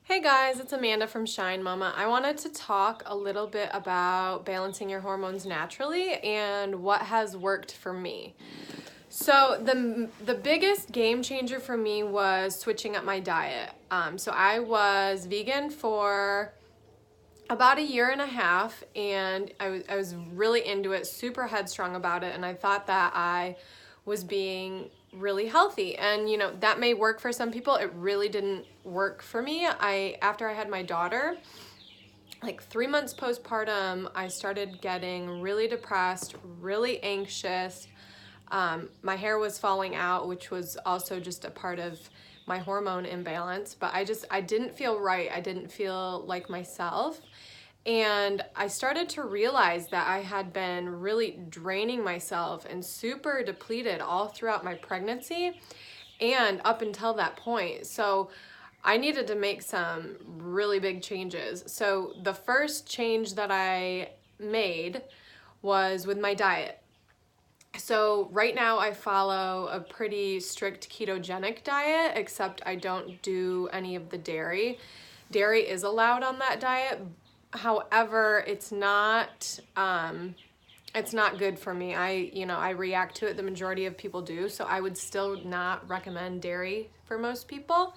Hey guys, it's Amanda from Shinemama. I wanted to talk a little bit about balancing your hormones naturally and what has worked for me. So the biggest game changer for me was switching up my diet. So I was vegan for about a year and a half, and I was really into it, super headstrong about it, and I thought that I was being really healthy. And that may work for some people. It really didn't work for me. After I had my daughter, like 3 months postpartum, I started getting really depressed, really anxious. My hair was falling out, which was also just a part of my hormone imbalance, but I didn't feel right. I didn't feel like myself. And I started to realize that I had been really draining myself and super depleted all throughout my pregnancy and up until that point. So I needed to make some really big changes. So the first change that I made was with my diet. So right now I follow a pretty strict ketogenic diet, except I don't do any of the dairy. Dairy is allowed on that diet. However, it's not good for me. I react to it. The majority of people do, so I would still not recommend dairy for most people.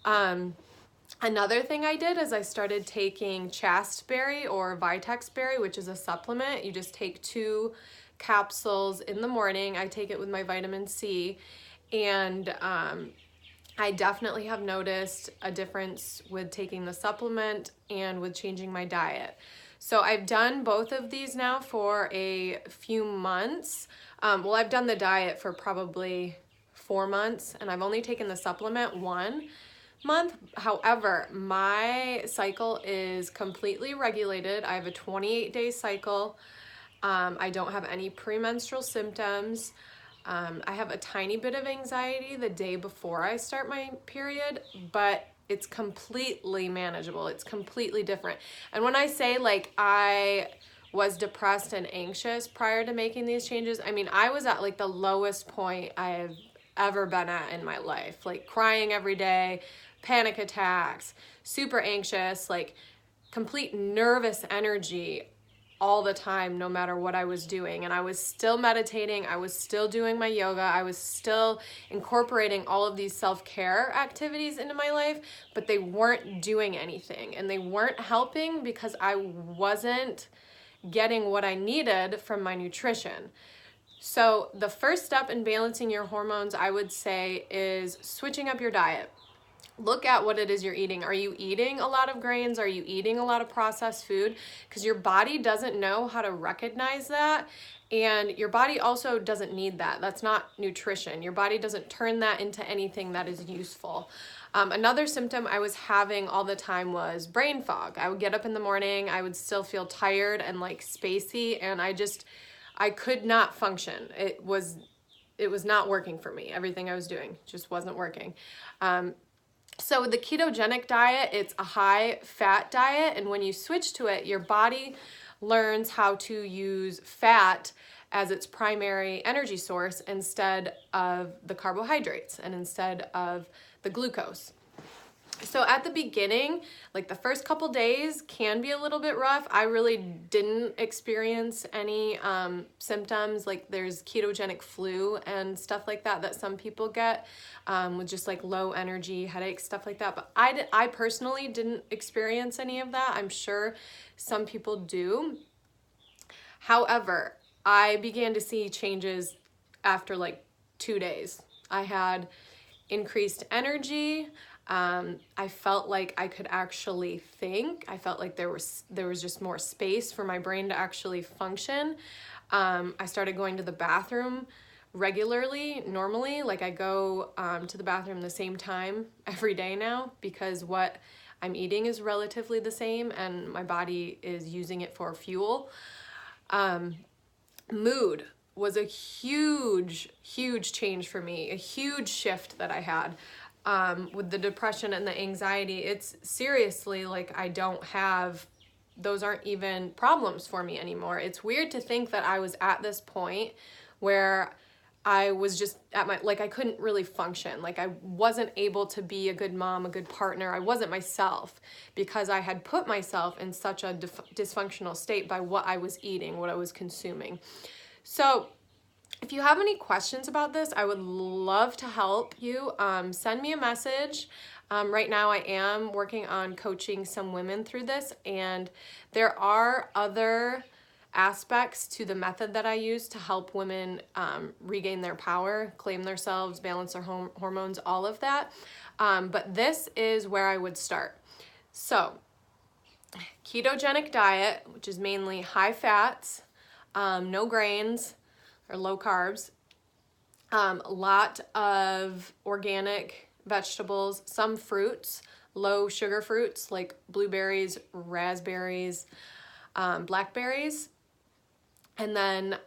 Another thing I did is I started taking chasteberry or vitexberry, which is a supplement. You just take 2 capsules in the morning. I take it with my vitamin C, and I definitely have noticed a difference with taking the supplement and with changing my diet. So I've done both of these now for a few months. I've done the diet for probably 4 months, and I've only taken the supplement 1 month. However, my cycle is completely regulated. I have a 28-day cycle. I don't have any premenstrual symptoms. I have a tiny bit of anxiety the day before I start my period, but it's completely manageable. It's completely different. And when I say like I was depressed and anxious prior to making these changes, I mean, I was at like the lowest point I have ever been at in my life, like crying every day, panic attacks, super anxious, like complete nervous energy all the time, no matter what I was doing. And I was still meditating, I was still doing my yoga, I was still incorporating all of these self-care activities into my life, but they weren't doing anything, and they weren't helping because I wasn't getting what I needed from my nutrition. So the first step in balancing your hormones, I would say, is switching up your diet. Look at what it is you're eating. Are you eating a lot of grains? Are you eating a lot of processed food? Because your body doesn't know how to recognize that, and your body also doesn't need that. That's not nutrition. Your body doesn't turn that into anything that is useful. Another symptom I was having all the time was brain fog. I would get up in the morning, I would still feel tired and like spacey, and I could not function. It was not working for me. Everything I was doing just wasn't working. So with the ketogenic diet, it's a high-fat diet, and when you switch to it, your body learns how to use fat as its primary energy source instead of the carbohydrates and instead of the glucose. So at the beginning, like the first couple days can be a little bit rough. I really didn't experience any symptoms. Like there's ketogenic flu and stuff like that some people get with just like low energy, headaches, stuff like that. But I personally didn't experience any of that. I'm sure some people do. However, I began to see changes after like 2 days. I had increased energy. I felt like I could actually think. I felt like there was just more space for my brain to actually function. I started going to the bathroom regularly, normally. Like I go to the bathroom the same time every day now because what I'm eating is relatively the same and my body is using it for fuel. Mood was a huge change for me, a huge shift that I had. With the depression and the anxiety, it's seriously like those aren't even problems for me anymore. It's weird to think that I was at this point where I was just at my, like I couldn't really function. Like I wasn't able to be a good mom, a good partner. I wasn't myself because I had put myself in such a dysfunctional state by what I was eating, what I was consuming. So if you have any questions about this, I would love to help you. Send me a message. Right now I am working on coaching some women through this, and there are other aspects to the method that I use to help women regain their power, claim themselves, balance their hormones, all of that. But this is where I would start. So, ketogenic diet, which is mainly high fats, no grains or low carbs, a lot of organic vegetables, some fruits, low sugar fruits like blueberries, raspberries, blackberries. And then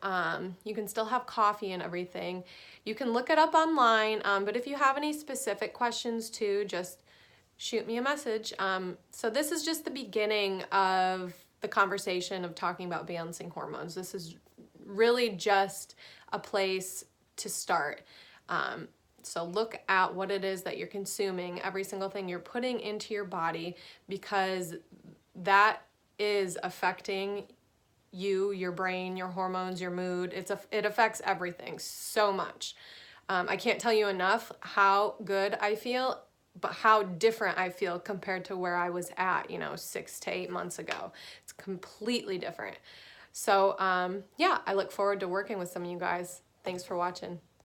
you can still have coffee and everything. You can look it up online, but if you have any specific questions too, just shoot me a message. So this is just the beginning of the conversation of talking about balancing hormones. This is really just a place to start. So look at what it is that you're consuming, every single thing you're putting into your body, because that is affecting you, your brain, your hormones, your mood. It affects everything so much. I can't tell you enough how good I feel, but how different I feel compared to where I was at, 6 to 8 months ago. It's completely different. So yeah, I look forward to working with some of you guys. Thanks for watching.